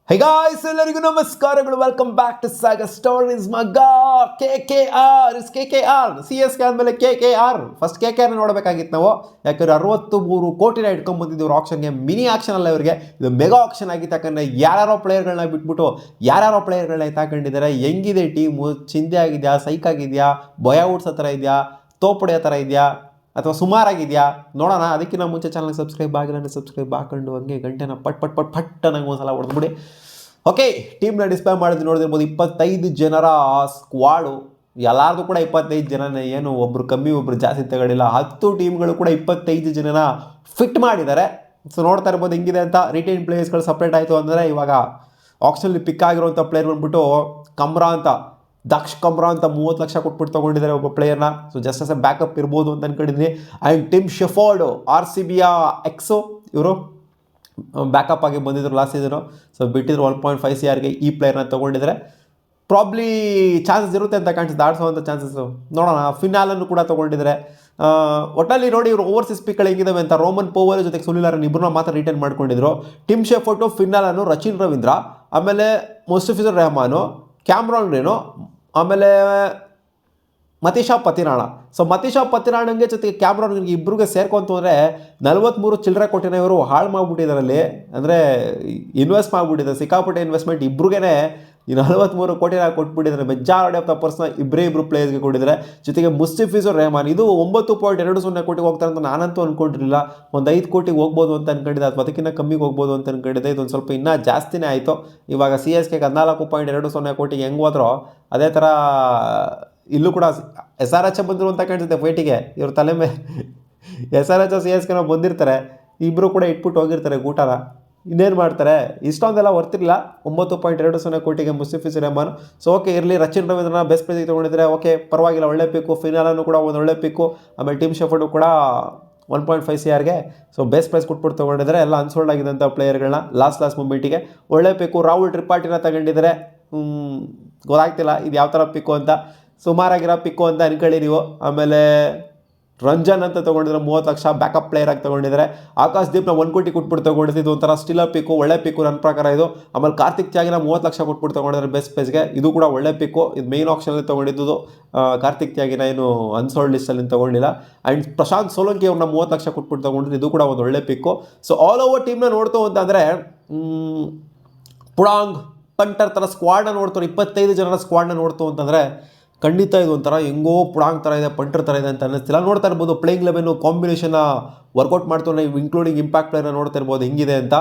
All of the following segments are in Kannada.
ಹೇ ಗಾಯ್ಸ್, ಎಲ್ಲರಿಗೂ ನಮಸ್ಕಾರಗಳು. Welcome back to Saga Stories. ಮಗ K K R C S K ಆದಮೇಲೆ ಕೆ ಫಸ್ಟ್ ಕೆ ನೋಡಬೇಕಾಗಿತ್ತು ನಾವು. ಯಾಕಂದರೆ 63 ಕೋಟಿನ ಇಟ್ಕೊಂಡು ಬಂದಿದ್ದೀವಿ ಆಕ್ಷನ್ಗೆ. ಮಿನಿ ಆಕ್ಷನ್ ಅಲ್ಲ ಇವರಿಗೆ, ಇದು ಮೆಗಾ ಆಕ್ಷನ್ ಆಗಿತ್ತು. ಯಾಕಂದರೆ ಯಾರ್ಯಾರೋ ಪ್ಲೇಯರ್ಗಳನ್ನ ಬಿಟ್ಬಿಟ್ಟು ಯಾರ್ಯಾರೋ ಪ್ಲೇಯರ್ಗಳನ್ನ ಎತ್ತಾಕೊಂಡಿದ್ದಾರೆ. ಹೆಂಗಿದೆ ಟೀಮು? ಚಿಂದೆ ಆಗಿದೆಯಾ, ಸೈಕ್ ಆಗಿದೆಯಾ, ಭಯ ಹುಡ್ಸೋ ಥರ ಇದೆಯಾ, ತೋಪುಡೆಯೋ ಥರ ಇದೆಯಾ, ಅಥವಾ ಸುಮಾರಾಗಿದೆಯಾ ನೋಡೋಣ. ಅದಕ್ಕಿಂತ ಮುಂಚೆ ಚಾನಲ್ಗೆ ಸಬ್ಸ್ಕ್ರೈಬ್ ಆಗಿಲ್ಲ, ಸಬ್ಸ್ಕ್ರೈಬ್ ಹಾಕೊಂಡು ಹಂಗೆ ಗಂಟೆನ ಪಟ್ ನಂಗೆ ಒಂದು ಸಲ ಹೊಡೆದ್ಬಿಡಿ. ಓಕೆ, ಟೀಮ್ನ ಡಿಸ್ಪ್ಲೇ ಮಾಡಿದ್ದು ನೋಡಿದಿರ್ಬೋದು. 25 ಜನರ ಸ್ಕ್ವಾಡು, ಎಲ್ಲಾರ್ದು ಕೂಡ 25 ಜನನೇ, ಏನು ಒಬ್ರು ಕಮ್ಮಿ ಒಬ್ರು ಜಾಸ್ತಿ ತಗೊಂಡಿಲ್ಲ. 10 ಟೀಮ್ಗಳು ಕೂಡ 25 ಜನನ ಫಿಟ್ ಮಾಡಿದ್ದಾರೆ. ಸೊ ನೋಡ್ತಾ ಇರ್ಬೋದು ಹೆಂಗಿದೆ ಅಂತ. ರಿಟೈನ್ ಪ್ಲೇಯರ್ಸ್ಗಳು ಸಪ್ರೇಟ್ ಆಯಿತು ಅಂದರೆ ಇವಾಗ ಆಕ್ಷನಲ್ಲಿ ಪಿಕ್ ಆಗಿರುವಂಥ ಪ್ಲೇಯರ್ ಬಂದ್ಬಿಟ್ಟು ದಕ್ಷ್ ಕಮ್ರಾ ಅಂತ 30 ಲಕ್ಷ ಕೊಟ್ಬಿಟ್ಟು ತೊಗೊಂಡಿದ್ದಾರೆ ಒಬ್ಬ ಪ್ಲೇಯರ್ನ. So just as a backup ಇರ್ಬೋದು ಅಂತ ಅಂದ್ಕೊಂಡಿದ್ದೀನಿ. ಆ್ಯಂಡ್ ಟಿಮ್ ಶೆಫರ್ಡ್, RCBಯ ಎಕ್ಸು, ಇವರು ಬ್ಯಾಕಪ್ ಆಗಿ ಬಂದಿದ್ರು ಲಾಸ್ಟ್ ಸೀಸನು. ಸೊ ಬಿಟ್ಟಿದ್ರು 1.5 CRಗೆ ಈ ಪ್ಲೇಯರ್ನ ತೊಗೊಂಡಿದ್ದಾರೆ. ಪ್ರಾಬ್ಲಿ ಚಾನ್ಸಸ್ ಇರುತ್ತೆ ಅಂತ ಕಾಣಿಸುತ್ತೆ, ಆಡಿಸೋವಂಥ ಚಾನ್ಸಸ್ಸು. ನೋಡೋಣ. ಫಿನಾಲನ್ನು ಕೂಡ ತೊಗೊಂಡಿದ್ದಾರೆ. ಒಟ್ಟಲ್ಲಿ ನೋಡಿ ಇವರು ಓವರ್ಸೀಸ್ ಪಿಕ್ಗಳು ಹೆಂಗಿದಾವೆ ಅಂತ. ರೋಮನ್ ಪೋವಲ್ ಜೊತೆಗೆ ಸುನಿಲ್ ನಾರಾಯಣ್ ಇಬ್ಬರನ್ನ ಮಾತ್ರ ರಿಟೈನ್ ಮಾಡ್ಕೊಂಡಿದ್ರು. ಟಿಮ್ ಶೆಫರ್ಟು, ಫಿನಾಲನ್ನು, ರಚಿನ್ ರವೀಂದ್ರ, ಆಮೇಲೆ ಮುಸ್ತಫಿಜುರ್ ರೆಹಮಾನು, ಕ್ಯಾಮ್ರಾನ್ ಗ್ರೀನು, ಆಮೇಲೆ ಮತೀಶಾ ಪತಿರಾಣ. ಸೊ ಮತೀಶಾ ಪತಿರಾಣಂಗೆ ಜೊತೆಗೆ ಕ್ಯಾಮ್ರಾನ್ಗೆ ಇಬ್ಬರಿಗೆ ಸೇರ್ಕೊಂತು ಅಂದರೆ 43 ಚಿಲ್ಲರೆ ಕೋಟಿನ ಇವರು ಹಾಳು ಮಾಡಿಬಿಟ್ಟಿದ್ದಾರಲ್ಲಿ. ಅಂದರೆ ಇನ್ವೆಸ್ಟ್ ಮಾಡಿಬಿಟ್ಟಿದ್ದಾರೆ, ಸಿಕ್ಕಾಪಟ್ಟೆ ಇನ್ವೆಸ್ಟ್ಮೆಂಟ್. ಇಬ್ರಿಗೇ ಈ 43 ಕೋಟಿನ ಕೊಟ್ಬಿಟ್ಟಿದ್ದಾರೆ. ಮೆಜಾರಿಟಿ ಆಫ್ ದ ಪರ್ಸನ್ ಇಬ್ಬರು ಪ್ಲೇಯರ್ಸ್ಗೆ ಕೊಟ್ಟಿದ್ದಾರೆ. ಜೊತೆಗೆ ಮುಸ್ತಫಿಜುರ್ ರೆಹಮಾನ್ ಇದು 9.20 ಕೋಟಿಗೆ ಹೋಗ್ತಾರೆ ಅಂತ ನಾನಂತೂ ಅಂದ್ಕೊಂಡಿರಲಿಲ್ಲ. ಒಂದು 5 ಕೋಟಿಗೆ ಹೋಗ್ಬೋದು ಅಂತ ಅಂದ್ಕೊಂಡಿದ್ದೆ, ಅಥವಾ ಅದಕ್ಕಿಂತ ಕಮ್ಮಿಗೆ ಹೋಗ್ಬೋದು ಅಂತ ಅಂದ್ಕೊಂಡಿದ್ದೆ. ಇದೊಂದು ಸ್ವಲ್ಪ ಇನ್ನೂ ಜಾಸ್ತಿನೇ ಆಯಿತು. ಇವಾಗ CSKಗೆ 14.20 ಕೋಟಿಗೆ ಹೆಂಗೆ ಹೋದ್ರೋ ಅದೇ ಥರ ಇಲ್ಲೂ ಕೂಡ SRH ಬಂದರು ಅಂತ ಕಾಣಿಸುತ್ತೆ ಫೈಟಿಗೆ. ಇವ್ರ ತಲೆ ಮೇಲೆ SRH CSKನ ಬಂದಿರ್ತಾರೆ, ಇಬ್ಬರು ಕೂಡ ಇಟ್ಬಿಟ್ಟು ಹೋಗಿರ್ತಾರೆ ಊಟನ. ಇನ್ನೇನು ಮಾಡ್ತಾರೆ? ಇಷ್ಟೊಂದೆಲ್ಲ ವರ್ತಿರಲಿಲ್ಲ. 9.20 ಕೋಟಿಗೆ ಮುಸ್ತಫಿಜುರ್ ರೆಹಮಾನ್. ಸೊ ಓಕೆ ಇರಲಿ. ರಚಿನ್ ರವೀಂದ್ರನ ಬೆಸ್ಟ್ ಪ್ರೈಸಿಗೆ ತೊಗೊಂಡಿದ್ದಾರೆ. ಓಕೆ ಪರವಾಗಿಲ್ಲ, ಒಳ್ಳೆ ಪಿಕ್ಕು. ಫಿನಾಲನ್ನು ಕೂಡ ಒಂದು ಒಳ್ಳೆ ಪಿಕ್ಕು. ಆಮೇಲೆ ಟಿಮ್ ಶೆಫರ್ಡು ಕೂಡ 1.5 CRಗೆ ಸೊ ಬೆಸ್ಟ್ ಪ್ರೈಸ್ ಕೊಟ್ಬಿಟ್ಟು ತೊಗೊಂಡಿದ್ದಾರೆ. ಎಲ್ಲ ಅನ್ಸೋಲ್ಡ್ ಆಗಿದ್ದಂಥ ಪ್ಲೇಯರ್ಗಳನ್ನ ಲಾಸ್ಟ್ ಮೂಮೆಂಟಿಗೆ ಒಳ್ಳೆ ಪಿಕ್ಕು. ರಾಹುಲ್ ತ್ರಿಪಾಠಿನ ತಗೊಂಡಿದ್ದಾರೆ. ಗೊತ್ತಾಗ್ತಿಲ್ಲ ಇದು ಯಾವ ಥರ ಪಿಕ್ಕು ಅಂತ. ಸುಮಾರಾಗಿರೋ ಪಿಕ್ಕು ಅಂತ ಅನ್ಕೊಳ್ಳಿ ನೀವು. ಆಮೇಲೆ ರಂಜನ್ ಅಂತ ತೊಗೊಂಡಿದ್ರೆ 30 ಲಕ್ಷ ಬ್ಯಾಕಪ್ ಪ್ಲೇಯರ್ ಆಗಿ ತೊಗೊಂಡಿದ್ದಾರೆ. ಆಕಾಶ್ ದೀಪ್ನ 1 ಕೋಟಿ ಕೊಟ್ಬಿಟ್ಟು ತೊಗೊಂಡಿದ್ದು. ಇದು ಒಂಥರ ಸ್ಟಿಲ್ಲರ್ ಪಿಕ್ಕು, ಒಳ್ಳೆ ಪಿಕ್ಕು ನನ್ನ ಪ್ರಕಾರ ಇದು. ಆಮೇಲೆ ಕಾರ್ತಿಕ್ ತ್ಯಾಗಿನ 30 ಲಕ್ಷ ಕೊಟ್ಬಿಟ್ಟು ತೊಗೊಂಡಿದ್ದಾರೆ ಬೆಸ್ಟ್ ಪ್ರೈಸ್ಗೆ. ಇದು ಕೂಡ ಒಳ್ಳೆ ಪಿಕ್ಕು. ಇದು ಮೇನ್ ಆಪ್ಷನಲ್ಲಿ ತೊಗೊಂಡಿದ್ದು. ಕಾರ್ತಿಕ್ ತ್ಯಾಗಿನ ಏನು ಅನ್ಸೋಲ್ಡ್ ಲಿಸ್ಟಲ್ಲಿ ತೊಗೊಂಡಿಲ್ಲ. ಆ್ಯಂಡ್ ಪ್ರಶಾಂತ್ ಸೋಲಂಕಿ ಅವ್ರನ್ನ 30 ಲಕ್ಷ ಕೊಟ್ಬಿಟ್ಟು ತೊಗೊಂಡಿದ್ದು. ಇದು ಕೂಡ ಒಂದು ಒಳ್ಳೆ ಪಿಕ್ಕು. ಸೊ ಆಲ್ ಓವರ್ ಟೀಮ್ನ ನೋಡ್ತು ಅಂತಂದರೆ ಪುಡಾಂಗ್ ಪಂಟರ್ ಥರ ಸ್ಕ್ವಾಡ್ನ ನೋಡ್ತಾರೆ. 25 ಜನರ ಸ್ಕ್ವಾಡ್ನ ನೋಡ್ತು ಅಂತಂದರೆ ಖಂಡಿತ ಇದು ಒಂಥರ ಹೆಂಗೋ ಪುಡಾಂಗ್ ಥರ ಇದೆ, ಪಂಟರ್ ಥರ ಇದೆ ಅಂತ ಅನ್ನಿಸ್ತಿಲ್ಲ. ನೋಡ್ತಾ ಇರ್ಬೋದು ಪ್ಲೇಯಿಂಗ್ 11 ಕಾಂಬಿನೇಷನ್ನ ವರ್ಕೌಟ್ ಮಾಡ್ತಾರೆ, ಇನ್ಕ್ಲೂಡಿಂಗ್ ಇಂಪ್ಯಾಕ್ಟ್ ಪ್ಲೇಯರ್ನ ನೋಡ್ತಾ ಇರ್ಬೋದು ಹೆಂಗಿದೆ ಅಂತ.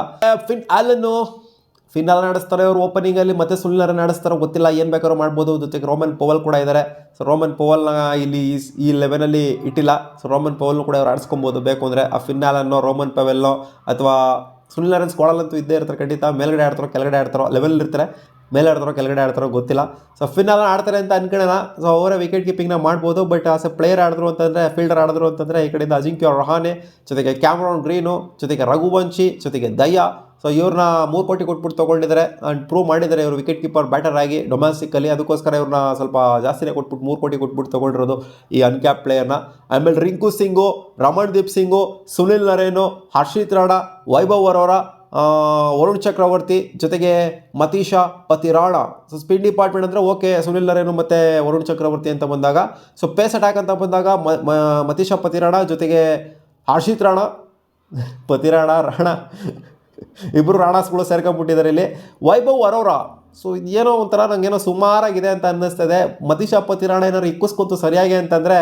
ಫಿನಾಲ್ ನಡೆಸ್ತಾರೆ ಅವರು ಓಪನಿಂಗಲ್ಲಿ, ಮತ್ತೆ ಸುನಿಲ್ ನಾರಾಯಣ್ ನಡೆಸ್ತಾರೆ. ಗೊತ್ತಿಲ್ಲ, ಏನು ಬೇಕಾದ್ರೂ ಮಾಡ್ಬೋದು. ಜೊತೆಗೆ ರೋಮನ್ ಪೋವಲ್ ಕೂಡ ಇದ್ದಾರೆ. ಸೊ ರೋಮನ್ ಪೋವಲ್ನ ಇಲ್ಲಿ ಈ 11ಅಲ್ಲಿ ಇಟ್ಟಿಲ್ಲ. ಸೊ ರೋಮನ್ ಪೋವಲ್ನು ಕೂಡ ಅವ್ರು ಆಡಿಸ್ಕೊಬೋದು ಬೇಕು ಅಂದರೆ. ಆ ಫಿನಾಲನ್ನೋ ರೋಮನ್ ಪವೆಲ್ನೋ ಅಥವಾ ಸುನಿಲ್ ನಾರಾಯಣ್ ಸ್ಕ್ವಾಡಲ್ಲಂತೂ ಇದ್ದೇ ಇರ್ತಾರೆ ಖಂಡಿತ. ಮೇಲ್ಗಡೆ ಆಡ್ತಾರೋ ಕೆಳಗಡೆ ಆಡ್ತಾರೋ, ಲೆವೆಲ್ ಇರ್ತಾರೆ, ಮೇಲೆ ಆಡ್ತಾರೋ ಕೆಳಗಡೆ ಆಡ್ತಾರೋ ಗೊತ್ತಿಲ್ಲ. ಸೊ ಫಿನಾಲ್ ಆಡ್ತಾರೆ ಅಂತ ಅನ್ಕೊಳ್ಳೋಣ. ಸೊ ಅವರೇ ವಿಕೆಟ್ ಕೀಪಿಂಗ್ನ ಮಾಡ್ಬೋದು. ಬಟ್ ಆಸ್ ಎ ಪ್ಲೇಯರ್ ಆಡಿದ್ರು ಅಂತಂದರೆ, ಫೀಲ್ಡರ್ ಆಡಿದ್ರು ಅಂತಂದರೆ ಈ ಕಡೆಯಿಂದ ಅಜಿಂಕ್ಯ ರಹಾನೆ, ಜೊತೆಗೆ ಕ್ಯಾಮ್ರಾನ್ ಗ್ರೀನು, ಜೊತೆಗೆ ರಘುವಂಶಿ, ಜೊತೆಗೆ ದಯಾ. ಸೊ ಇವ್ರನ್ನ 3 ಕೋಟಿ ಕೊಟ್ಬಿಟ್ಟು ತೊಗೊಂಡಿದ್ದಾರೆ. ಆ್ಯಂಡ್ ಪ್ರೂವ್ ಮಾಡಿದ್ದಾರೆ ಇವರು ವಿಕೆಟ್ ಕೀಪರ್ ಬ್ಯಾಟರ್ ಆಗಿ ಡೊಮ್ಯಾಸ್ಟಿಕ್ಕಲ್ಲಿ. ಅದಕ್ಕೋಸ್ಕರ ಇವ್ರನ್ನ ಸ್ವಲ್ಪ ಜಾಸ್ತಿನೇ ಕೊಟ್ಬಿಟ್ಟು 3 ಕೋಟಿ ಕೊಟ್ಬಿಟ್ಟು ತೊಗೊಂಡಿರೋದು ಈ ಅನ್ಕ್ಯಾಪ್ ಪ್ಲೇಯರ್ನ. ಆಮೇಲೆ ರಿಂಕು ಸಿಂಗು, ರಮಣ್ದೀಪ್ ಸಿಂಗು, ಸುನಿಲ್ ನರೇನು, ಹರ್ಷಿತ್ ರಾಣಾ, ವೈಭವ್ ಅರೋರಾ, ವರುಣ್ ಚಕ್ರವರ್ತಿ, ಜೊತೆಗೆ ಮತೀಶಾ ಪತಿರಾಣ. ಸೊ ಸ್ಪಿನ್ ಡಿಪಾರ್ಟ್ಮೆಂಟ್ ಅಂದರೆ ಓಕೆ ಸುನಿಲ್ ನರೇನು ಮತ್ತು ವರುಣ್ ಚಕ್ರವರ್ತಿ ಅಂತ ಬಂದಾಗ. ಸೊ ಪೇಸ್ ಅಟ್ಯಾಕ್ ಅಂತ ಬಂದಾಗ ಮತೀಶಾ ಪತಿರಾಣ ಜೊತೆಗೆ ಹರ್ಷಿತ್ ರಾಣಾ, ರಾಣಾ ಇಬ್ಬರು ರಾಣಾಸ್ಗಳು ಸೇರ್ಕೊಂಡ್ಬಿಟ್ಟಿದ್ದಾರೆ ಇಲ್ಲಿ. ವೈಭವ್ ಅರೋರಾ. ಸೊ ಇದೇನೋ ಒಂಥರ ನನಗೇನೋ ಸುಮಾರಾಗಿದೆ ಅಂತ ಅನ್ನಿಸ್ತದೆ. ಮತೀಶಾ ಪತಿರಾಣ ಏನಾದ್ರು ಇಕ್ಕಿಸ್ಕೊಂತು ಸರಿಯಾಗಿ ಅಂತಂದರೆ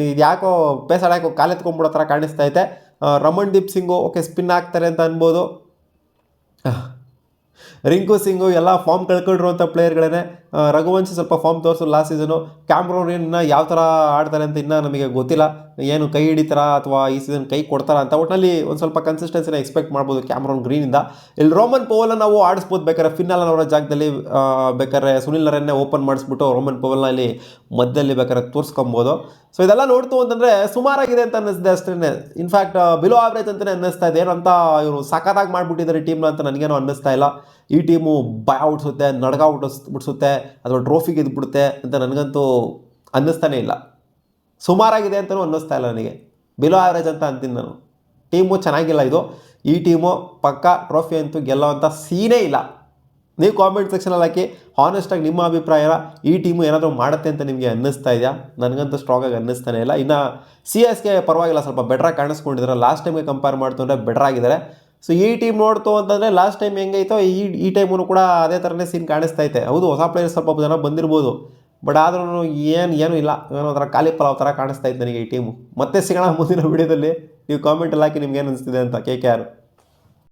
ಇದು ಯಾಕೋ ಪೇಸ್ ಅಟ್ಯಾಕೋ ಕಾಲೆತ್ಕೊಂಡ್ಬಿಡೋ ಥರ ಕಾಣಿಸ್ತೈತೆ. ರಮಣ್ದೀಪ್ ಸಿಂಗು ಓಕೆ ಸ್ಪಿನ್ ಆಗ್ತಾರೆ ಅಂತ ಅನ್ಬೋದು. ರಿಂಕು ಸಿಂಗು ಎಲ್ಲ ಫಾರ್ಮ್ ಕಳ್ಕೊಂಡಿರುವಂಥ ಪ್ಲೇಯರ್ಗಳೇ. ರಘುವಂಶಿ ಸ್ವಲ್ಪ ಫಾರ್ಮ್ ತೋರಿಸು ಲಾಸ್ಟ್ ಸೀಸನು. ಕ್ಯಾಮ್ರೋನ್ ಯಾವ ಥರ ಆಡ್ತಾರೆ ಅಂತ ಇನ್ನೂ ನಮಗೆ ಗೊತ್ತಿಲ್ಲ. ಏನು ಕೈ ಹಿಡಿತಾರ ಅಥವಾ ಈ ಸೀಸನ್ ಕೈ ಕೊಡ್ತಾರ ಅಂತ. ಒಟ್ಟಿನಲ್ಲಿ ಒಂದು ಸ್ವಲ್ಪ ಕನ್ಸಿಸ್ಟೆನ್ಸಿನ ಎಕ್ಸ್ಪೆಕ್ಟ್ ಮಾಡ್ಬೋದು ಕ್ಯಾಮ್ರಾನ್ ಗ್ರೀನಿಂದ. ಇಲ್ಲಿ ರೋಮನ್ ಪೋವಲ್ನ ನಾವು ಆಡಿಸ್ಬೋದು ಬೇಕಾದ್ರೆ ಫಿನಾಲ್ ಅವರ ಜಾಗದಲ್ಲಿ. ಬೇಕಾದ್ರೆ ಸುನಿಲ್ ನರೇನ್ನೇ ಓಪನ್ ಮಾಡಿಸ್ಬಿಟ್ಟು ರೋಮನ್ ಪೋವಲ್ನ ಇಲ್ಲಿ ಮಧ್ಯದಲ್ಲಿ ಬೇಕಾದ್ರೆ ತೋರಿಸ್ಕೊಬೋದು. ಸೊ ಇದೆಲ್ಲ ನೋಡ್ತು ಅಂತಂದರೆ ಸುಮಾರಾಗಿದೆ ಅಂತ ಅನ್ನಿಸ್ದೆ ಅಷ್ಟೇ. ಇನ್ಫ್ಯಾಕ್ಟ್ ಬಿಲೋ ಆವ್ರೇಜ್ ಅಂತಲೇ ಅನ್ನಿಸ್ತಾ ಇದೆ. ಏನಂತ ಇವರು ಸಖತ್ತಾಗಿ ಮಾಡಿಬಿಟ್ಟಿದ್ದಾರೆ ಟೀಮ್ನ ಅಂತ ನನಗೇನೋ ಅನ್ನಿಸ್ತಾ ಇಲ್ಲ. ಈ ಟೀಮು ಭಯ ಹುಟ್ಟಿಸುತ್ತೆ, ನಡ್ಗ ಬಿಡಿಸುತ್ತೆ, ಅಥವಾ ಟ್ರೋಫಿಗೆ ಇದ್ಬಿಡುತ್ತೆ ಅಂತ ನನಗಂತೂ ಅನ್ನಿಸ್ತಾನೆ ಇಲ್ಲ. ಸುಮಾರಾಗಿದೆ ಅಂತಲೂ ಅನ್ನಿಸ್ತಾ ಇಲ್ಲ ನನಗೆ. ಬಿಲೋ ಆ್ಯಾವ್ರೇಜ್ ಅಂತ ಅಂತೀನಿ ನಾನು. ಟೀಮು ಚೆನ್ನಾಗಿಲ್ಲ ಇದು. ಈ ಟೀಮು ಪಕ್ಕಾ ಟ್ರೋಫಿ ಅಂತೂ ಗೆಲ್ಲೋವಂಥ ಸೀನೇ ಇಲ್ಲ. ನೀವು ಕಾಮೆಂಟ್ ಸೆಕ್ಷನಲ್ಲಿ ಹಾಕಿ ಹಾನೆಸ್ಟಾಗಿ ನಿಮ್ಮ ಅಭಿಪ್ರಾಯ. ಈ ಟೀಮು ಏನಾದರೂ ಮಾಡುತ್ತೆ ಅಂತ ನಿಮಗೆ ಅನ್ನಿಸ್ತಾ ಇದೆಯಾ? ನನಗಂತೂ ಸ್ಟ್ರಾಂಗಾಗಿ ಅನ್ನಿಸ್ತಾನೆ ಇಲ್ಲ. ಇನ್ನು CSK ಪರವಾಗಿಲ್ಲ, ಸ್ವಲ್ಪ ಬೆಟ್ರಾಗಿ ಕಾಣಿಸ್ಕೊಂಡಿದ್ದಾರೆ. ಲಾಸ್ಟ್ ಟೈಮ್ಗೆ ಕಂಪೇರ್ ಮಾಡ್ತಂದ್ರೆ ಬೆಟರ್ ಆಗಿದ್ದಾರೆ. ಸೊ ಈ ಟೀಮ್ ನೋಡ್ತು ಅಂತಂದರೆ ಲಾಸ್ಟ್ ಟೈಮ್ ಹೆಂಗೈತೋ ಈ ಟೈಮು ಕೂಡ ಅದೇ ಥರನೇ ಸೀನ್ ಕಾಣಿಸ್ತೈತೆ. ಹೌದು, ಹೊಸ ಪ್ಲೇಯರ್ಸ್ ಸ್ವಲ್ಪ ಜನ ಬಂದಿರ್ಬೋದು, ಬಟ್ ಆದ್ರೂ ಏನೂ ಇಲ್ಲ, ಏನೋ ಒಂಥರ ಖಾಲಿ ಪಲಾವ್ ಥರ ಕಾಣಿಸ್ತಾ ಇತ್ತು ನನಗೆ ಈ ಟೀಮು. ಮತ್ತೆ ಸಿಗೋಣ ಮುಂದಿನ ವೀಡಿಯೋದಲ್ಲಿ. ನೀವು ಕಾಮೆಂಟಲ್ಲಿ ಹಾಕಿ ನಿಮ್ಗೆ ಏನು ಅನಿಸ್ತಿದೆ ಅಂತ KKR.